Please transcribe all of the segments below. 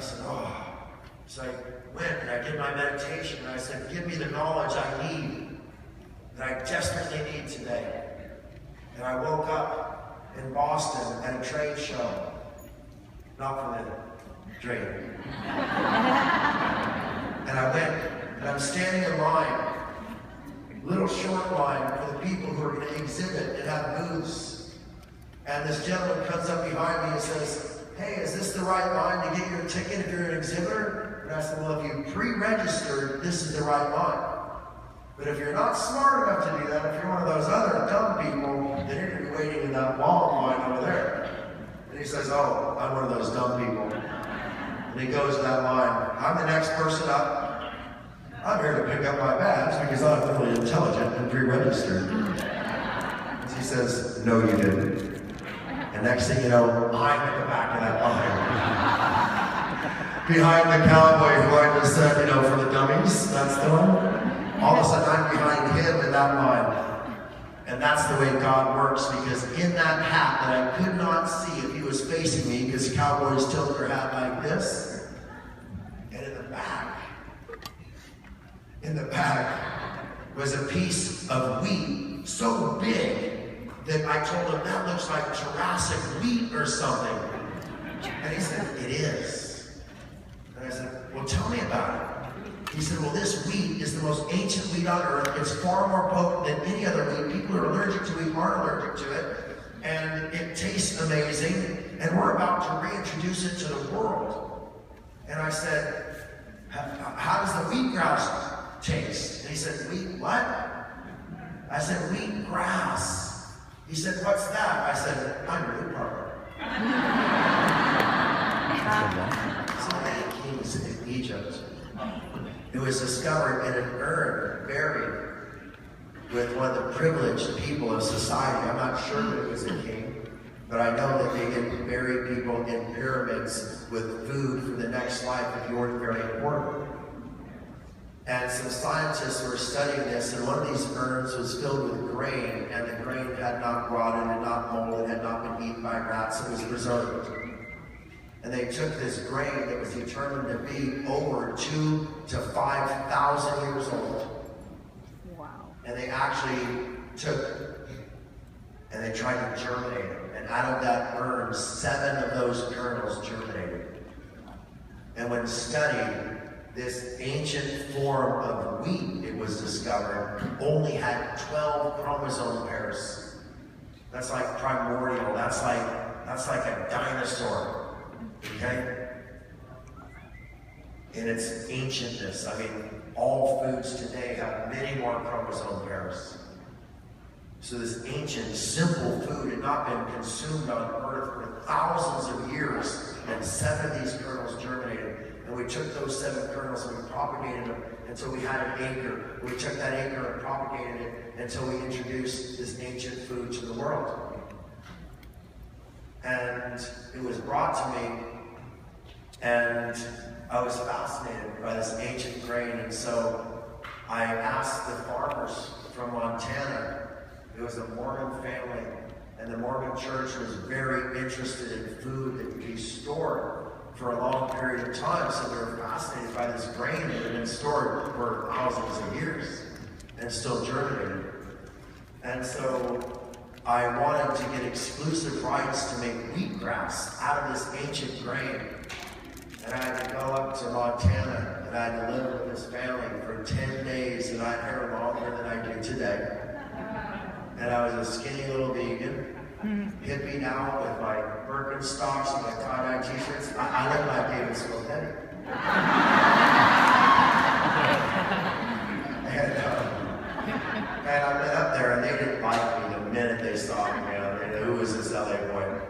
said, oh. So I went and I did my meditation and I said, give me the knowledge I need, that I desperately need today. And I woke up in Boston at a trade show. Not for the trade. And I went and I'm standing in line, little short line for the people who are going to exhibit and have booths. And this gentleman comes up behind me and says, hey, is this the right line to get your ticket if you're an exhibitor? And I said, well, if you pre-registered, this is the right line. But if you're not smart enough to do that, if you're one of those other dumb people, then you're going to be waiting in that long line over there. And he says, oh, I'm one of those dumb people. And he goes to that line. I'm the next person up. I'm here to pick up my badge because I'm really intelligent and pre-registered. And he says, no, you didn't. And next thing you know, I'm at the back of that line. Behind the cowboy who I just said, you know, for the dummies, that's the one. All of a sudden, I'm behind him in that line. And that's the way God works, because in that hat that I could not see if he was facing me, because cowboys tilt their hat like this, and in the back was a piece of wheat so big that I told him, that looks like Jurassic wheat or something. And he said, it is. And I said, well, tell me about it. He said, well, this wheat is the most ancient wheat on earth. It's far more potent than any other wheat. People who are allergic to wheat aren't allergic to it. And it tastes amazing. And we're about to reintroduce it to the world. And I said, how does the wheatgrass taste? And he said, wheat what? I said, wheatgrass. He said, what's that? I said, I'm your wheat partner. So many kings in Egypt. It was discovered in an urn buried with one of the privileged people of society. I'm not sure that it was a king, but I know that they didn't bury people in pyramids with food for the next life if you weren't very important. And some scientists were studying this, and one of these urns was filled with grain, and the grain had not rotted, had not molded, had not been eaten by rats. It was preserved. And they took this grain that was determined to be over 2,000 to 5,000 years old. Wow. And they actually took and they tried to germinate it. And out of that urn, 7 of those kernels germinated. And when studied, this ancient form of wheat, it was discovered, only had 12 chromosome pairs. That's like primordial. That's like a dinosaur. Okay? In its ancientness, I mean, all foods today have many more chromosome pairs. So this ancient, simple food had not been consumed on Earth for thousands of years, and 7 of these kernels germinated. And we took those 7 kernels and we propagated them until we had an acre. We took that acre and propagated it until we introduced this ancient food to the world. And it was brought to me, and I was fascinated by this ancient grain. And so I asked the farmers from Montana. It was a Mormon family, and the Mormon church was very interested in food that could be stored for a long period of time. So they were fascinated by this grain that had been stored for thousands of years and still germinated. And so I wanted to get exclusive rights to make wheatgrass out of this ancient grain. And I had to go up to Montana, and I had to live with this family for 10 days, and I had hair longer than I do today. And I was a skinny little vegan, hippie now with my Birkenstocks and my tie-dye t-shirts. I look like David Swillenny. And I went up there, and they didn't like me the minute they saw me. You know, they knew, who was this LA boy?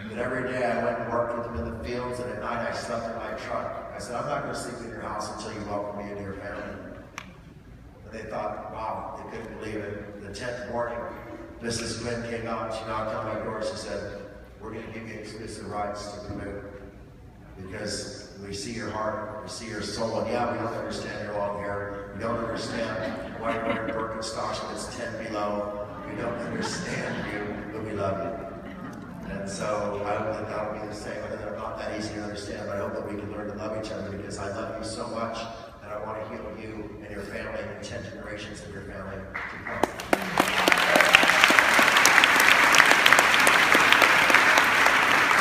But every day I went and worked with them in the fields, and at night I slept in my truck. I said, I'm not going to sleep in your house until you welcome me into your family. And they thought, wow, they couldn't believe it. The 10th morning, Mrs. Quinn came out, she knocked on my door, she said, we're going to give you exclusive rights to Kamut, because we see your heart, we see your soul, and yeah, we don't understand your long hair, we don't understand why you're wearing Birkenstocks when it's 10 below, we don't understand you, but we love you. And so I hope that that'll be the same. I know they're not that easy to understand, but I hope that we can learn to love each other because I love you so much and I want to heal you and your family and 10 generations of your family to come.